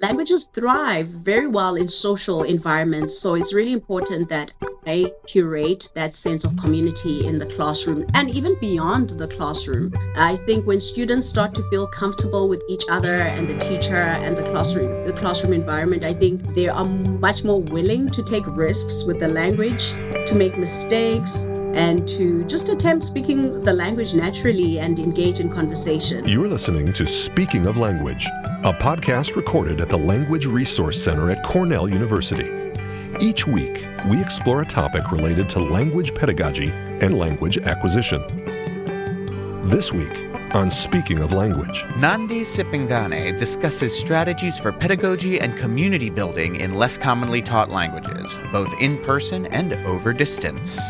Languages thrive very well in social environments, so it's really important that I curate that sense of community in the classroom and even beyond the classroom. I think when students start to feel comfortable with each other and the teacher and the classroom environment, I think they are much more willing to take risks with the language, to make mistakes, and to just attempt speaking the language naturally and engage in conversation. You're listening to Speaking of Language, a podcast recorded at the Language Resource Center at Cornell University. Each week, we explore a topic related to language pedagogy and language acquisition. This week on Speaking of Language, Nandipa Sipengane discusses strategies for pedagogy and community building in less commonly taught languages, both in person and over distance.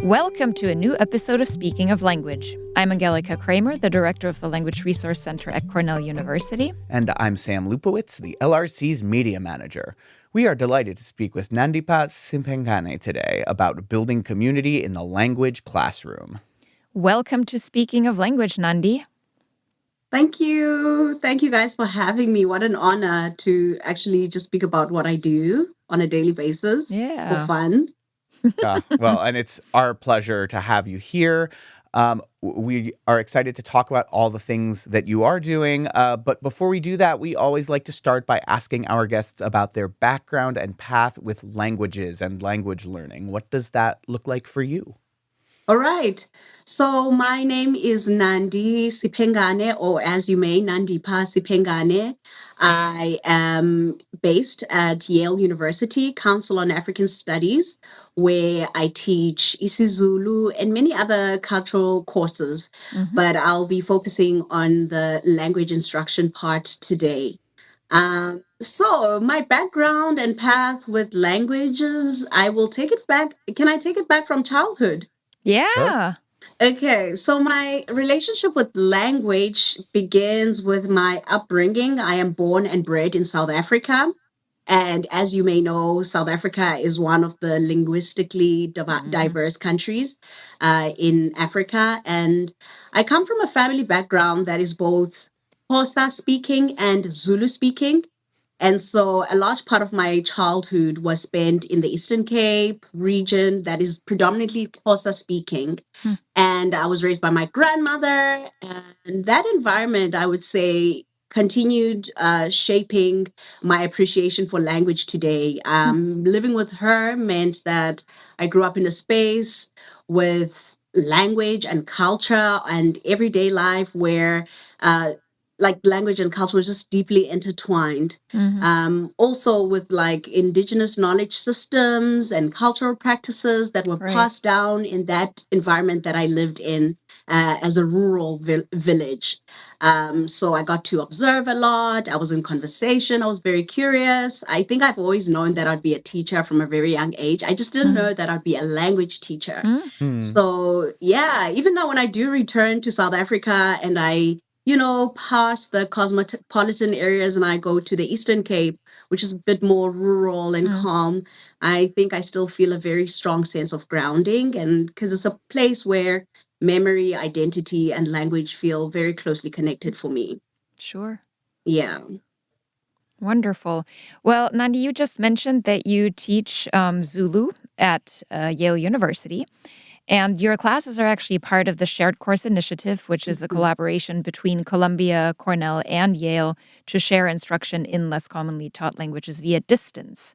Welcome to a new episode of Speaking of Language. I'm Angelica Kramer, the director of the Language Resource Center at Cornell University. And I'm Sam Lupowitz, the LRC's media manager. We are delighted to speak with Nandipa Sipengane today about building community in the language classroom. Welcome to Speaking of Language, Nandi. Thank you. Thank you guys for having me. What an honor to actually just speak about what I do on a daily basis for fun. Well, and it's our pleasure to have you here. We are excited to talk about all the things that you are doing. But before we do that, we always like to start by asking our guests about their background and path with languages and language learning. What does that look like for you? All right. So my name is Nandipa Sipengane, or as you may, Nandipa Sipengane. I am based at Yale University, Council on African Studies, where I teach isiZulu and many other cultural courses. But I'll be focusing on the language instruction part today. So my background and path with languages, I will take it back. Can I take it back from childhood? Yeah. Sure. Okay, so my relationship with language begins with my upbringing. I am born and bred in South Africa. And as you may know, South Africa is one of the linguistically diverse countries in Africa. And I come from a family background that is both Xhosa speaking and Zulu speaking. And so a large part of my childhood was spent in the Eastern Cape region that is predominantly Xhosa speaking. And I was raised by my grandmother. And that environment, I would say, continued shaping my appreciation for language today. Living with her meant that I grew up in a space with language and culture and everyday life where language and culture was just deeply intertwined. Also with like indigenous knowledge systems and cultural practices that were passed down in that environment that I lived in as a rural village. So I got to observe a lot. I was in conversation. I was very curious. I think I've always known that I'd be a teacher from a very young age. I just didn't know that I'd be a language teacher. So yeah, even now when I do return to South Africa and I past the cosmopolitan areas and I go to the Eastern Cape, which is a bit more rural and calm, I think I still feel a very strong sense of grounding, and because it's a place where memory, identity, and language feel very closely connected for me. Sure. Yeah. Wonderful. Well, Nandi, you just mentioned that you teach Zulu at Yale University. And your classes are actually part of the Shared Course Initiative, which is a collaboration between Columbia, Cornell, and Yale to share instruction in less commonly taught languages via distance.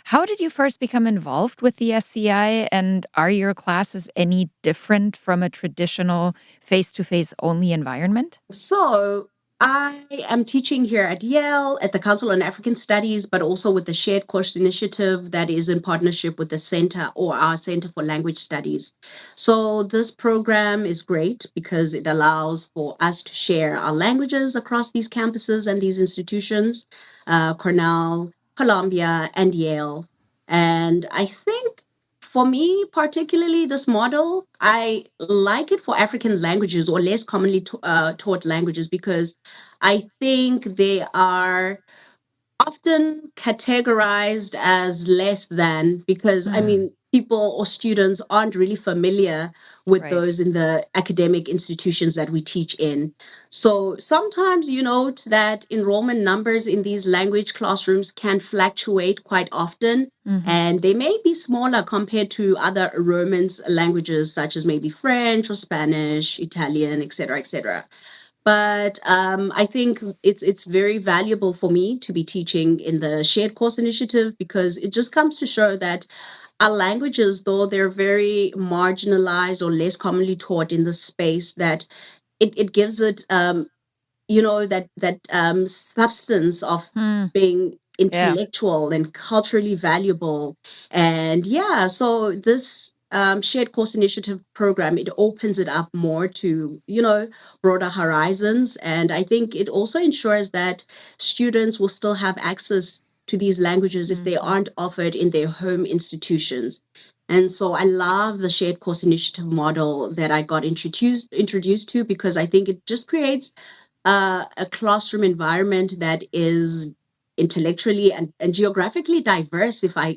How did you first become involved with the SCI, and are your classes any different from a traditional face-to-face only environment? So I am teaching here at Yale at the Council on African Studies, but also with the Shared Course Initiative that is in partnership with the Center or our Center for Language Studies. So this program is great because it allows for us to share our languages across these campuses and these institutions, Cornell, Columbia, and Yale. And I think for me, particularly this model, I like it for African languages or less commonly taught languages because I think they are often categorized as less than because, I mean, people or students aren't really familiar with Right. those in the academic institutions that we teach in. So sometimes you note that enrollment numbers in these language classrooms can fluctuate quite often, Mm-hmm. and they may be smaller compared to other Romance languages such as maybe French or Spanish, Italian, etc., etc. But I think it's very valuable for me to be teaching in the shared course initiative because it just comes to show that our languages, though they're very marginalized or less commonly taught in the space, that it gives it that substance of Mm. being Yeah. intellectual and culturally valuable. And yeah, so this shared course initiative program, it opens it up more to broader horizons, and I think it also ensures that students will still have access to these languages if they Mm-hmm. aren't offered in their home institutions. And so I love the shared course initiative model that I got introduced to, because I think it just creates a classroom environment that is intellectually and geographically diverse, if I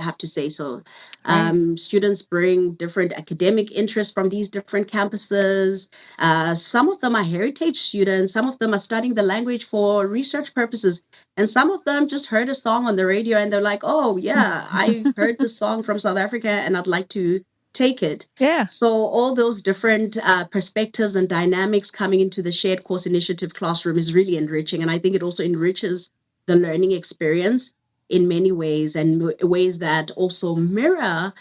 have to say so. Right. Students bring different academic interests from these different campuses. Some of them are heritage students, some of them are studying the language for research purposes, and some of them just heard a song on the radio and they're like, oh yeah, I heard the song from South Africa and I'd like to take it. Yeah. So all those different perspectives and dynamics coming into the shared course initiative classroom is really enriching. And I think it also enriches the learning experience in many ways, and ways that also mirror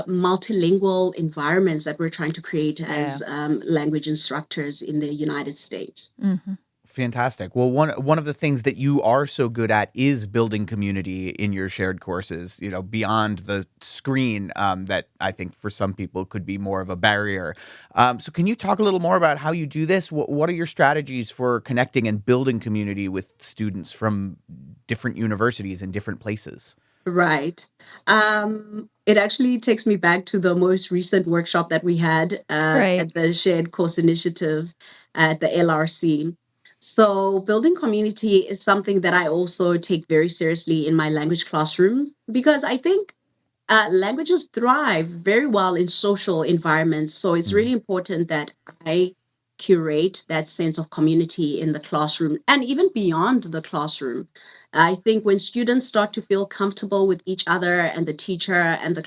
multilingual environments that we're trying to create Yeah. as language instructors in the United States. Mm-hmm. Fantastic. Well, one of the things that you are so good at is building community in your shared courses, beyond the screen, that I think for some people could be more of a barrier. So can you talk a little more about how you do this? What are your strategies for connecting and building community with students from different universities and different places? Right. It actually takes me back to the most recent workshop that we had Right. at the Shared Course Initiative at the LRC. So, building community is something that I also take very seriously in my language classroom, because I think languages thrive very well in social environments. So it's Mm. really important that I curate that sense of community in the classroom and even beyond the classroom. I think when students start to feel comfortable with each other and the teacher and the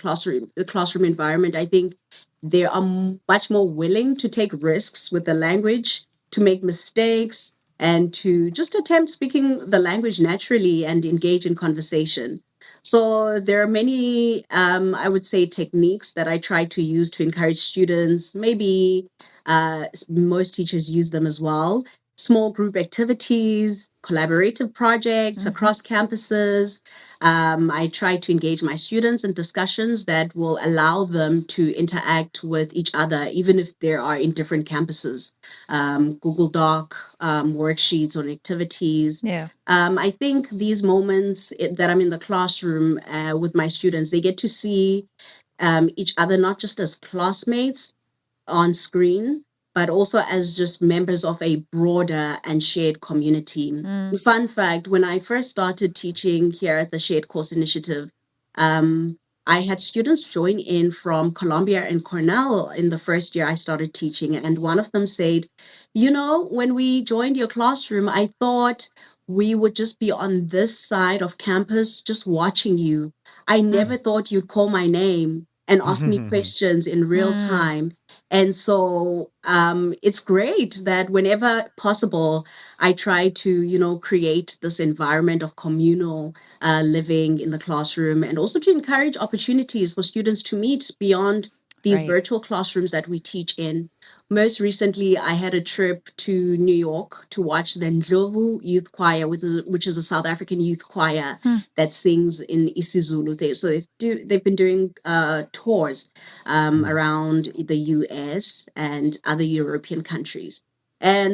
classroom environment, I think they are much more willing to take risks with the language, to make mistakes, and to just attempt speaking the language naturally and engage in conversation. So there are many, I would say, techniques that I try to use to encourage students. Maybe most teachers use them as well. Small group activities, collaborative projects Mm-hmm. across campuses. I try to engage my students in discussions that will allow them to interact with each other, even if they are in different campuses. Google Doc, worksheets on activities. Yeah. I think these moments that I'm in the classroom with my students, they get to see each other not just as classmates on screen, but also as just members of a broader and shared community. Mm. Fun fact, when I first started teaching here at the Shared Course Initiative, um, I had students join in from Columbia and Cornell in the first year I started teaching. And one of them said, when we joined your classroom, I thought we would just be on this side of campus just watching you. I never thought you'd call my name and ask me questions in real Mm. time. And so it's great that whenever possible, I try to, create this environment of communal living in the classroom, and also to encourage opportunities for students to meet beyond these Right. virtual classrooms that we teach in. Most recently, I had a trip to New York to watch the Ndlovu Youth Choir, which is a South African youth choir Hmm. that sings in isiZulu. They've been doing tours Mm. around the US and other European countries. And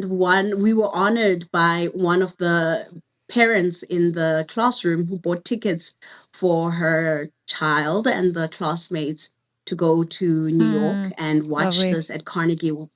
we were honored by one of the parents in the classroom who bought tickets for her child and the classmates to go to New York Hmm. and watch Lovely. this at Carnegie Hall.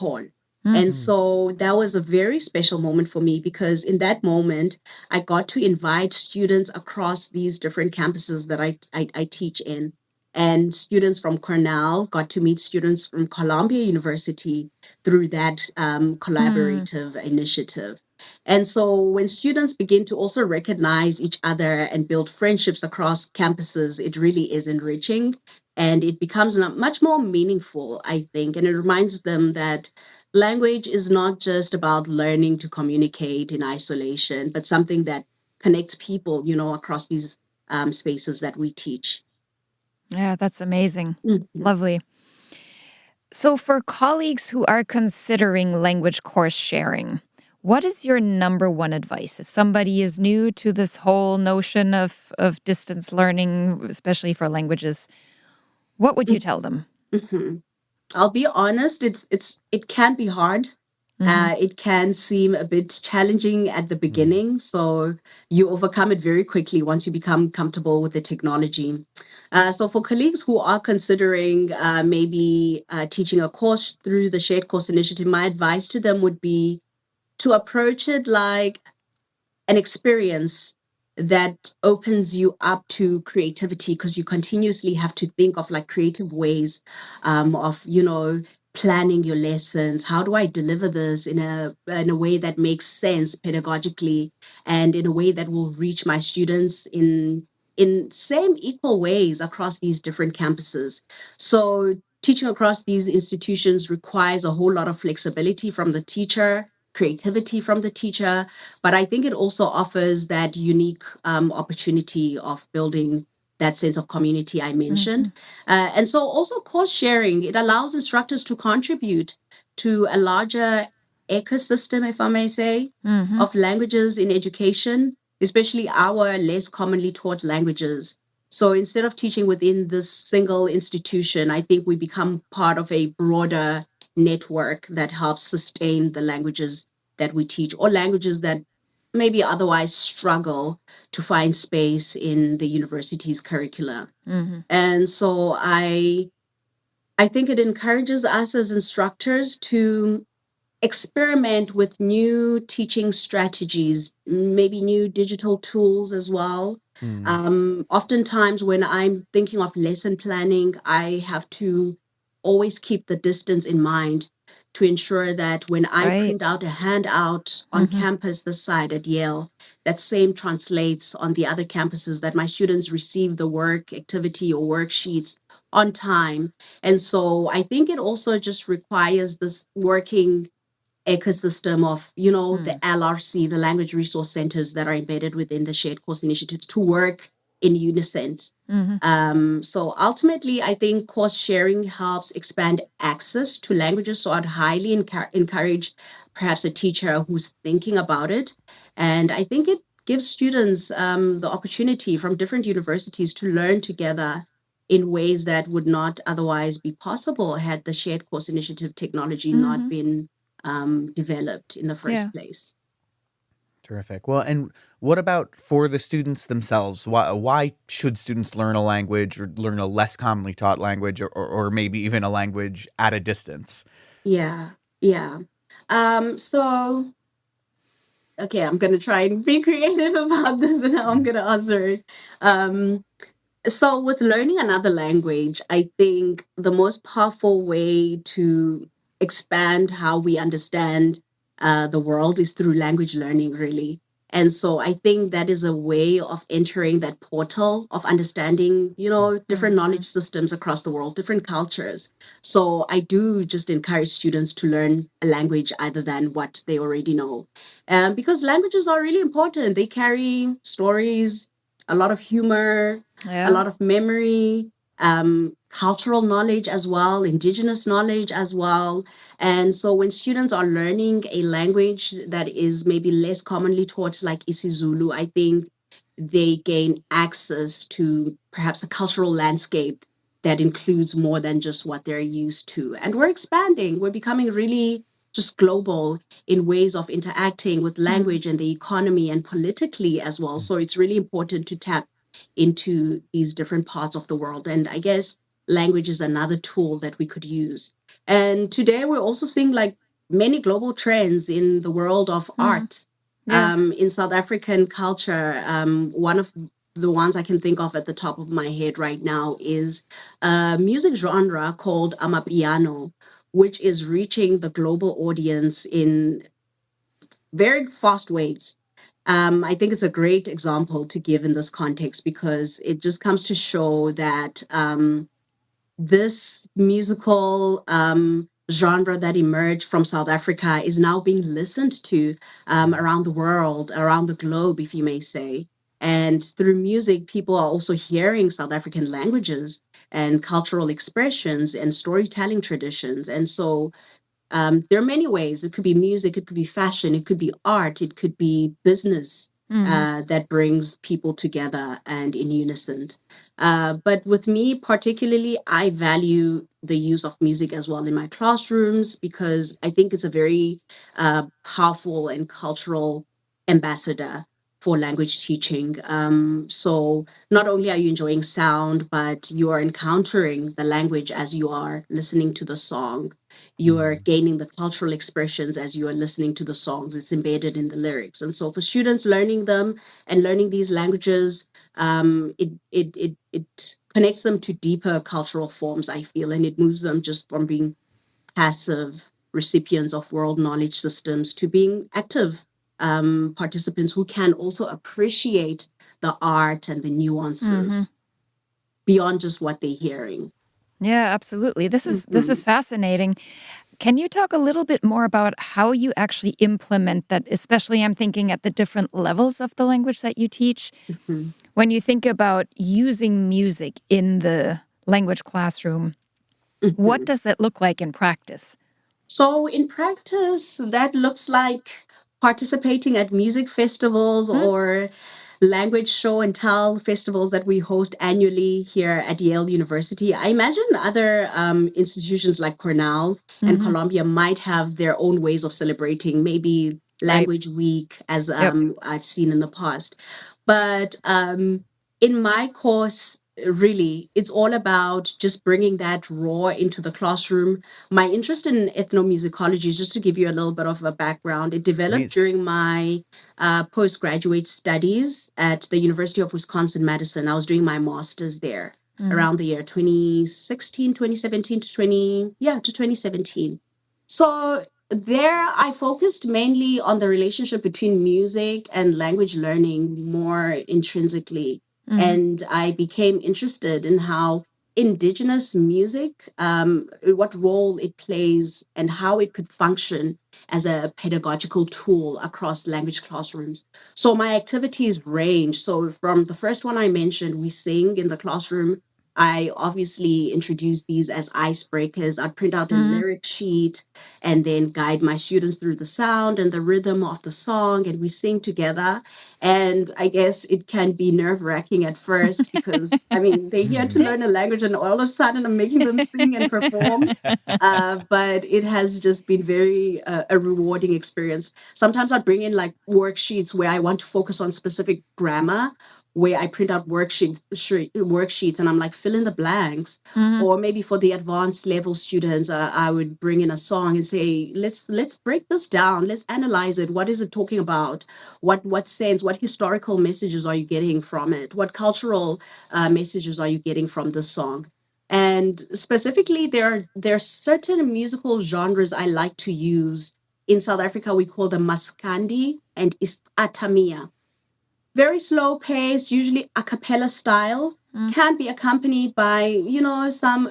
Hmm. And Mm. so that was a very special moment for me, because in that moment, I got to invite students across these different campuses that I teach in. And students from Cornell got to meet students from Columbia University through that collaborative initiative. And so when students begin to also recognize each other and build friendships across campuses, it really is enriching and it becomes much more meaningful, I think. And it reminds them that language is not just about learning to communicate in isolation, but something that connects people, across these spaces that we teach. Yeah, that's amazing. Mhm. Lovely. So, for colleagues who are considering language course sharing, what is your number one advice if somebody is new to this whole notion of distance learning, especially for languages? What would you tell them? Mhm. I'll be honest, it can be hard. Mm-hmm. It can seem a bit challenging at the Mm. beginning, so you overcome it very quickly once you become comfortable with the technology. So for colleagues who are considering maybe teaching a course through the Shared Course Initiative, my advice to them would be to approach it like an experience that opens you up to creativity because you continuously have to think of like creative ways of planning your lessons. How do I deliver this in a way that makes sense pedagogically and in a way that will reach my students in same equal ways across these different campuses? So teaching across these institutions requires a whole lot of flexibility from the teacher, creativity from the teacher, but I think it also offers that unique opportunity of building that sense of community I Mm-hmm. mentioned. And so also course sharing, it allows instructors to contribute to a larger ecosystem, if I may say, Mm-hmm. of languages in education, especially our less commonly taught languages. So instead of teaching within this single institution, I think we become part of a broader network that helps sustain the languages that we teach or languages that maybe otherwise struggle to find space in the university's curricula. Mm-hmm. And so I think it encourages us as instructors to experiment with new teaching strategies, maybe new digital tools as well. Mm. Oftentimes, when I'm thinking of lesson planning, I have to always keep the distance in mind to ensure that when I Right. print out a handout on Mm-hmm. campus this side at Yale, that same translates on the other campuses, that my students receive the work activity or worksheets on time. And so I think it also just requires this working ecosystem of, the LRC, the language resource centers that are embedded within the shared course initiatives to work in unison. Mm-hmm. So ultimately, I think course sharing helps expand access to languages. So I'd highly encourage perhaps a teacher who's thinking about it. And I think it gives students the opportunity from different universities to learn together in ways that would not otherwise be possible had the shared course initiative technology not Mm-hmm. been developed in the Yeah. first place. Terrific. Well, and what about for the students themselves? Why should students learn a language or learn a less commonly taught language or maybe even a language at a distance? Yeah, yeah. So okay, I'm gonna try and be creative about this and how I'm Mm. gonna answer it. Um, so with learning another language, I think the most powerful way to expand how we understand the world is through language learning, really. And so I think that is a way of entering that portal of understanding, different Mm-hmm. knowledge systems across the world, different cultures. So I do just encourage students to learn a language other than what they already know. Because languages are really important. They carry stories, a lot of humor, a Yeah. lot of memory, cultural knowledge as well, indigenous knowledge as well. And so when students are learning a language that is maybe less commonly taught, like isiZulu, I think they gain access to perhaps a cultural landscape that includes more than just what they're used to. And we're expanding, we're becoming really just global in ways of interacting with Mm-hmm. language and the economy and politically as well. So it's really important to tap into these different parts of the world. And I guess language is another tool that we could use. And today we're also seeing like many global trends in the world of Mm-hmm. art. Yeah. In South African culture, one of the ones I can think of at the top of my head right now is a music genre called Amapiano, which is reaching the global audience in very fast waves. I think it's a great example to give in this context because it just comes to show that this musical genre that emerged from South Africa is now being listened to around the world, around the globe, if you may say. And through music, people are also hearing South African languages and cultural expressions and storytelling traditions. And so there are many ways. It could be music, it could be fashion, it could be art, it could be business that brings people together and in unison. But with me, particularly, I value the use of music as well in my classrooms because I think it's a very powerful and cultural ambassador for language teaching. So not only are you enjoying sound, but you are encountering the language as you are listening to the song. You are gaining the cultural expressions as you are listening to the songs. It's embedded in the lyrics. And so for students learning them and learning these languages, it connects them to deeper cultural forms, I feel, and it moves them just from being passive recipients of world knowledge systems to being active participants who can also appreciate the art and the nuances beyond just what they're hearing. Yeah, absolutely. This is Mhm. fascinating. Can you talk a little bit more about how you actually implement that? Especially, I'm thinking at the different levels of the language that you teach. Mhm. When you think about using music in the language classroom, what Mhm. does that look like in practice? So in practice, that looks like participating at music festivals Hmm? or language show and tell festivals that we host annually here at Yale University. I imagine other institutions like Cornell and Mm-hmm. Columbia might have their own ways of celebrating, maybe Right. Language Week, as Yep. I've seen in the past. But in my course, really, it's all about just bringing that raw into the classroom. My interest in ethnomusicology, just to give you a little bit of a background, it developed Please. during my postgraduate studies at the University of Wisconsin-Madison. I was doing my master's there Mm-hmm. around the year 2016, 2017 to 2017. So there I focused mainly on the relationship between music and language learning more intrinsically. Mm-hmm. And I became interested in how indigenous music, what role it plays, and how it could function as a pedagogical tool across language classrooms. So my activities range. So from the first one I mentioned, we sing in the classroom. I obviously introduce these as icebreakers. I'd print out a Mm-hmm. lyric sheet and then guide my students through the sound and the rhythm of the song, and we sing together. And I guess it can be nerve wracking at first because, I mean, they're here to learn a language, and all of a sudden I'm making them sing and perform. But it has just been very a rewarding experience. Sometimes I bring in like worksheets where I want to focus on specific grammar, where I print out worksheets and I'm like, fill in the blanks. Mm-hmm. Or maybe for the advanced level students, I would bring in a song and say, let's break this down. Let's analyze it. What is it talking about? What sense? What historical messages are you getting from it? What cultural messages are you getting from this song? And specifically, there are certain musical genres I like to use. In South Africa, we call them maskandi and atamia. Very slow pace, usually a cappella style, can be accompanied by, some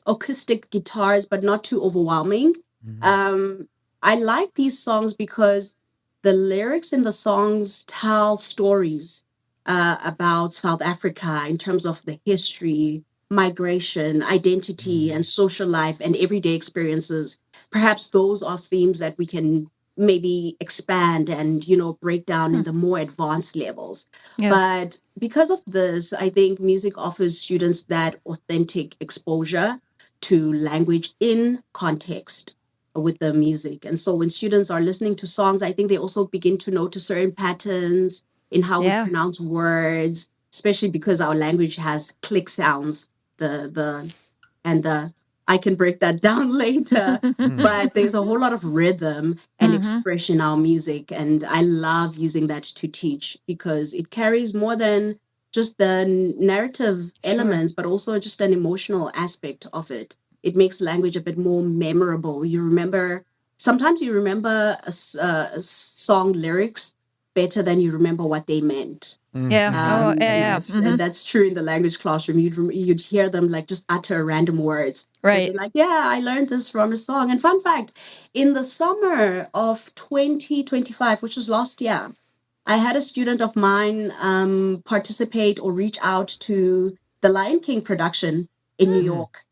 acoustic guitars, but not too overwhelming. Um, I like these songs because the lyrics in the songs tell stories about South Africa in terms of the history, migration, identity, and social life and everyday experiences. Perhaps those are themes that we can maybe expand and break down in the more advanced levels. Yeah. But because of this, I think music offers students that authentic exposure to language in context with the music. And so when students are listening to songs, I think they also begin to notice certain patterns in how we Yeah. pronounce words, especially because our language has click sounds, the and the I can break that down later. But there's a whole lot of rhythm and Mm-hmm. expression in our music, and I love using that to teach because it carries more than just the narrative Sure. elements, but also just an emotional aspect of it. It makes language a bit more memorable. Sometimes you remember a song lyrics better than you remember what they meant. Yeah. Oh, yeah. And that's true in the language classroom. You'd hear them like just utter random words. Right. They'd be like, yeah, I learned this from a song. And fun fact, in the summer of 2025, which was last year, I had a student of mine participate or reach out to the Lion King production in New York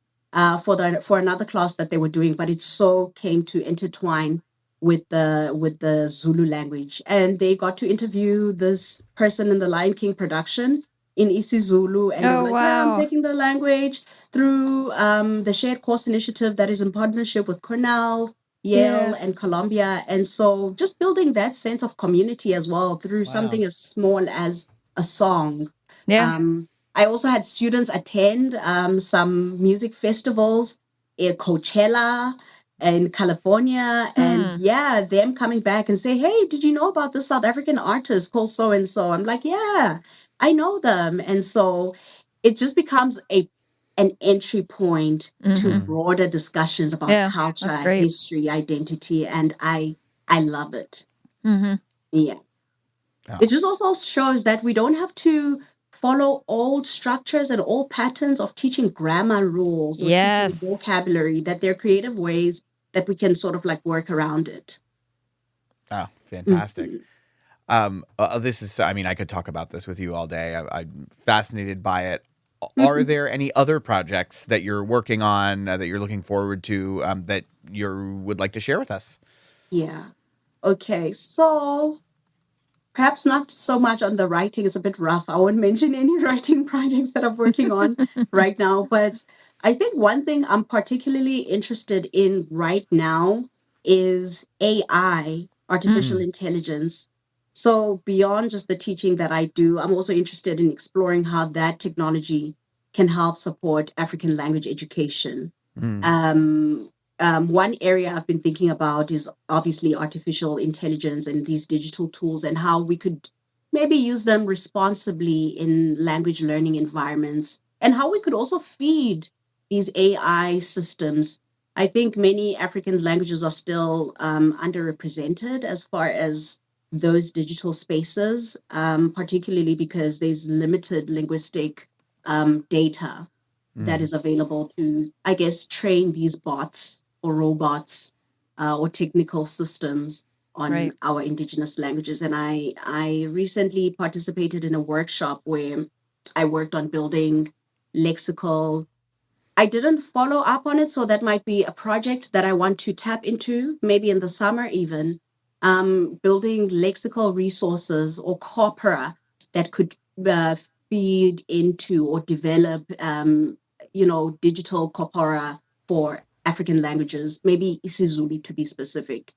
for another class that they were doing, but it so came to intertwine with the Zulu language, and they got to interview this person in the Lion King production in isiZulu, and they were Oh, like, "Yeah, I'm wow. taking the language through the shared course initiative that is in partnership with Cornell, Yale, Yeah. and Columbia." And so just building that sense of community as well through something as small as a song. Yeah. I also had students attend some music festivals in Coachella in California, and yeah, them coming back and say, "Hey, did you know about this South African artist called so and so?" I'm like, "Yeah, I know them." And so it just becomes an entry point to broader discussions about Yeah. That's culture, great. history, identity, and I love it. Mm-hmm. Yeah. Oh. It just also shows that we don't have to follow old structures and old patterns of teaching grammar rules or teaching Yes. vocabulary, that there are creative ways that we can sort of like work around it. Oh, fantastic. This is, I mean, I could talk about this with you all day. I'm fascinated by it. Are there any other projects that you're working on that you're looking forward to that you would like to share with us? Yeah. Okay. So perhaps not so much on the writing. It's a bit rough. I won't mention any writing projects that I'm working on right now. But I think one thing I'm particularly interested in right now is AI, artificial intelligence. So beyond just the teaching that I do, I'm also interested in exploring how that technology can help support African language education. One area I've been thinking about is obviously artificial intelligence and these digital tools, and how we could maybe use them responsibly in language learning environments, and how we could also feed these AI systems. I think many African languages are still underrepresented as far as those digital spaces, particularly because there's limited linguistic data that is available to, I guess, train these bots or robots or technical systems on Right. our indigenous languages. And I recently participated in a workshop where I worked on building lexical. I didn't follow up on it, so that might be a project that I want to tap into, maybe in the summer even. Building lexical resources or corpora that could feed into or develop, digital corpora for African languages, maybe isiZulu to be specific.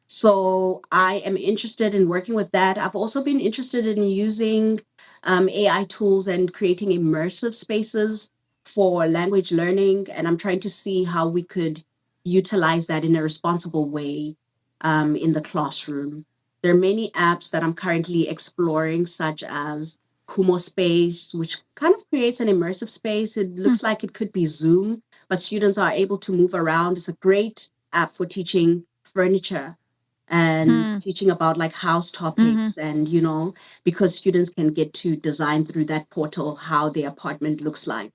So I am interested in working with that. I've also been interested in using AI tools and creating immersive spaces for language learning. And I'm trying to see how we could utilize that in a responsible way in the classroom. There are many apps that I'm currently exploring, such as Kumo Space, which kind of creates an immersive space. It looks like it could be Zoom, but students are able to move around. It's a great app for teaching furniture and teaching about like house topics, and because students can get to design through that portal how their apartment looks like.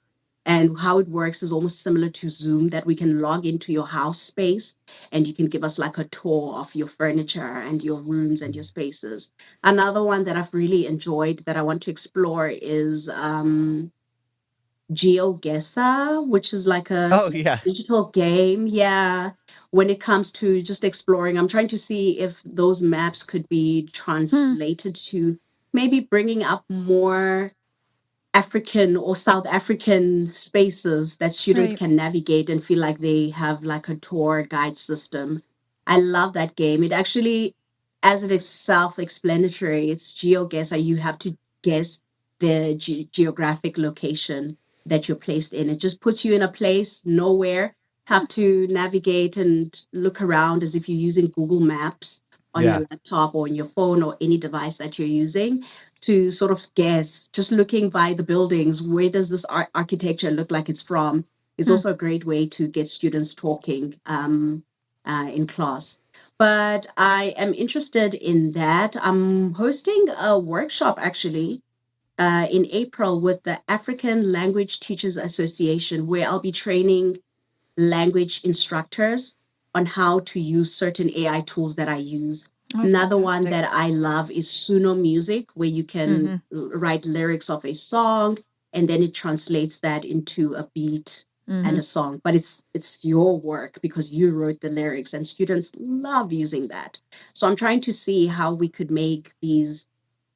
And how it works is almost similar to Zoom, that we can log into your house space and you can give us like a tour of your furniture and your rooms and your spaces. Another one that I've really enjoyed that I want to explore is GeoGuessr, which is like a Oh, sort of yeah. digital game. Yeah. When it comes to just exploring, I'm trying to see if those maps could be translated to maybe bringing up more African or South African spaces that students Right. can navigate and feel like they have like a tour guide system. I love that game. It actually, as it is self-explanatory, it's GeoGuessr. You have to guess the geographic location that you're placed in. It just puts you in a place, nowhere, have to navigate and look around as if you're using Google Maps on your Yeah. laptop or on your phone or any device that you're using to sort of guess, just looking by the buildings, where does this architecture look like it's from, is also a great way to get students talking in class. But I am interested in that. I'm hosting a workshop actually in April with the African Language Teachers Association, where I'll be training language instructors on how to use certain AI tools that I use. Oh, Another one fantastic. that I love is Suno Music, where you can write lyrics of a song and then it translates that into a beat and a song. But it's your work because you wrote the lyrics, and students love using that. So I'm trying to see how we could make these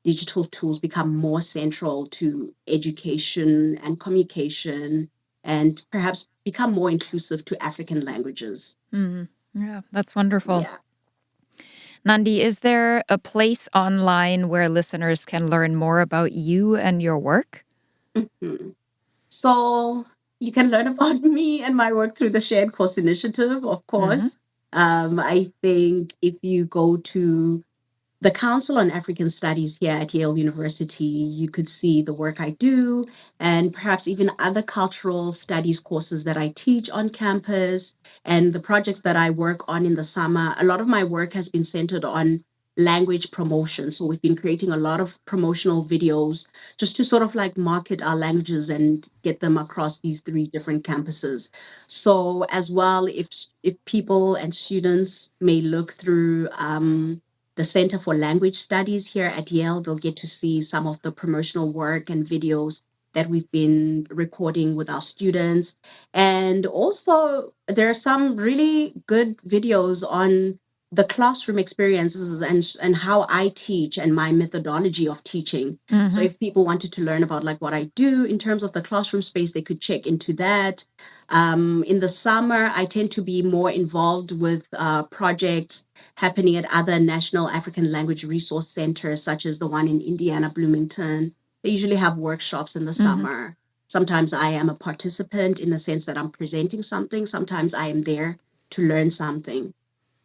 digital tools become more central to education and communication and perhaps become more inclusive to African languages. Yeah, that's wonderful. Yeah. Nandi, is there a place online where listeners can learn more about you and your work? Mhm. So you can learn about me and my work through the Shared Course Initiative, of course. I think if you go to the Council on African Studies here at Yale University, you could see the work I do and perhaps even other cultural studies courses that I teach on campus and the projects that I work on in the summer. A lot of my work has been centered on language promotion. So we've been creating a lot of promotional videos just to sort of like market our languages and get them across these three different campuses. So as well, if people and students may look through the Center for Language Studies here at Yale, they'll get to see some of the promotional work and videos that we've been recording with our students. And also, there are some really good videos on the classroom experiences and how I teach and my methodology of teaching. So if people wanted to learn about like what I do in terms of the classroom space, they could check into that. In the summer, I tend to be more involved with projects happening at other national African language resource centers, such as the one in Indiana, Bloomington. They usually have workshops in the summer. Sometimes I am a participant in the sense that I'm presenting something. Sometimes I am there to learn something.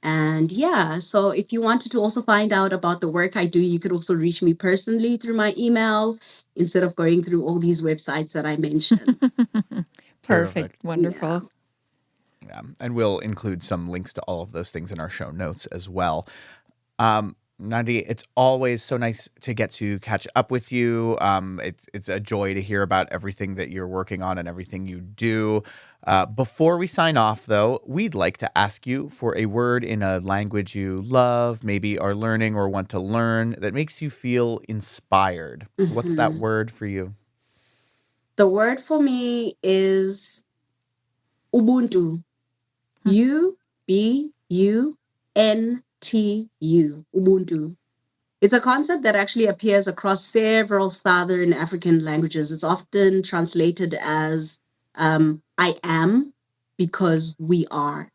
And yeah, so if you wanted to also find out about the work I do, you could also reach me personally through my email instead of going through all these websites that I mentioned. Perfect. Terrific. Yeah. Wonderful. Yeah. And we'll include some links to all of those things in our show notes as well. Nandi, it's always so nice to get to catch up with you. It's a joy to hear about everything that you're working on and everything you do. Before we sign off, though, we'd like to ask you for a word in a language you love, maybe are learning or want to learn, that makes you feel inspired. What's that Mhm. word for you? The word for me is Ubuntu. Ubuntu. Ubuntu. It's a concept that actually appears across several Southern African languages. It's often translated as I am because we are.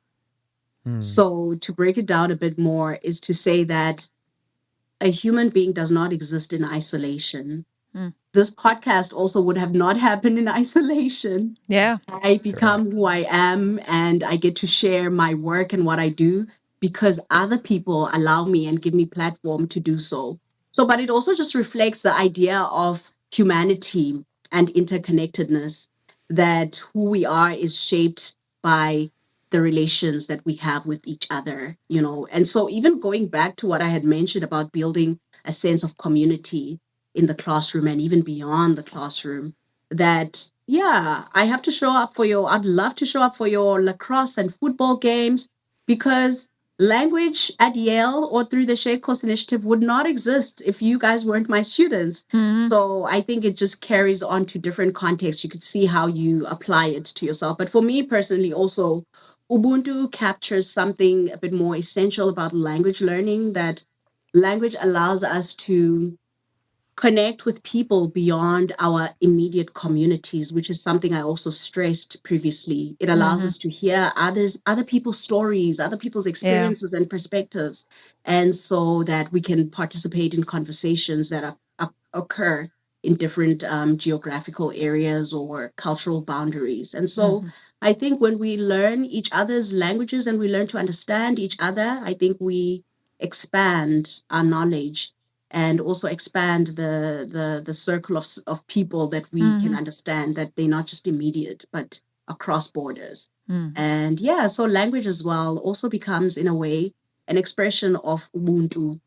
So, to break it down a bit more, is to say that a human being does not exist in isolation. This podcast also would have not happened in isolation. Yeah. I become who I am and I get to share my work and what I do because other people allow me and give me platform to do so. So, but it also just reflects the idea of humanity and interconnectedness, that who we are is shaped by the relations that we have with each other, you know. And so even going back to what I had mentioned about building a sense of community in the classroom and even beyond the classroom, that yeah, I have to show up for your I'd love to show up for your lacrosse and football games because language at Yale or through the Shared Course Initiative would not exist if you guys weren't my students. So I think it just carries on to different contexts. You could see how you apply it to yourself. But for me personally, also, Ubuntu captures something a bit more essential about language learning, that language allows us to connect with people beyond our immediate communities, which is something I also stressed previously. It allows us to hear other people's stories, other people's Yeah. experiences and perspectives, and so that we can participate in conversations that occur in different geographical areas or cultural boundaries. And so I think when we learn each other's languages and we learn to understand each other, I think we expand our knowledge and also expand the circle of people that we can understand, that they're not just immediate, but across borders. And so language as well also becomes, in a way, an expression of Ubuntu,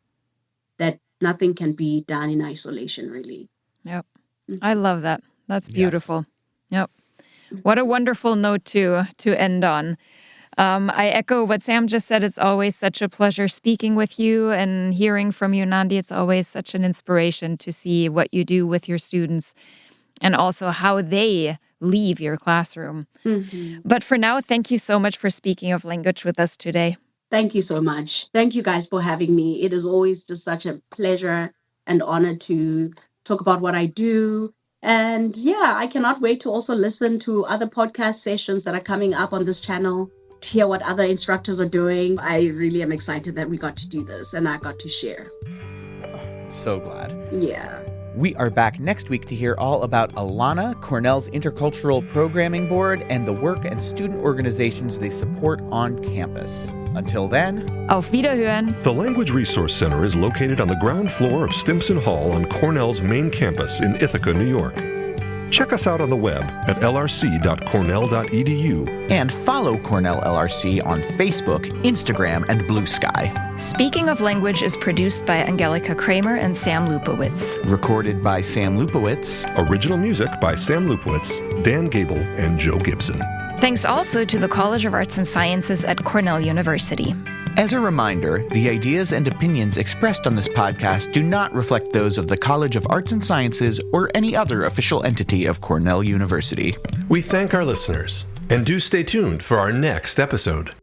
that nothing can be done in isolation, really. Yep. I love that. That's beautiful. Yep. What a wonderful note to end on. I echo what Sam just said. It's always such a pleasure speaking with you and hearing from you, Nandi. It's always such an inspiration to see what you do with your students and also how they leave your classroom. But for now, thank you so much for speaking of language with us today. Thank you so much. Thank you guys for having me. It is always just such a pleasure and honor to talk about what I do. And I cannot wait to also listen to other podcast sessions that are coming up on this channel, to hear what other instructors are doing. I really am excited that we got to do this and I got to share. So glad. Yeah. We are back next week to hear all about Alana, Cornell's Intercultural Programming Board, and the work and student organizations they support on campus. Until then, Auf Wiederhören. The Language Resource Center is located on the ground floor of Stimson Hall on Cornell's main campus in Ithaca, New York. Check us out on the web at lrc.cornell.edu. and follow Cornell LRC on Facebook, Instagram, and Blue Sky. Speaking of Language is produced by Angelika Kramer and Sam Lupowitz. Recorded by Sam Lupowitz. Original music by Sam Lupowitz, Dan Gable, and Joe Gibson. Thanks also to the College of Arts and Sciences at Cornell University. As a reminder, the ideas and opinions expressed on this podcast do not reflect those of the College of Arts and Sciences or any other official entity of Cornell University. We thank our listeners, and do stay tuned for our next episode.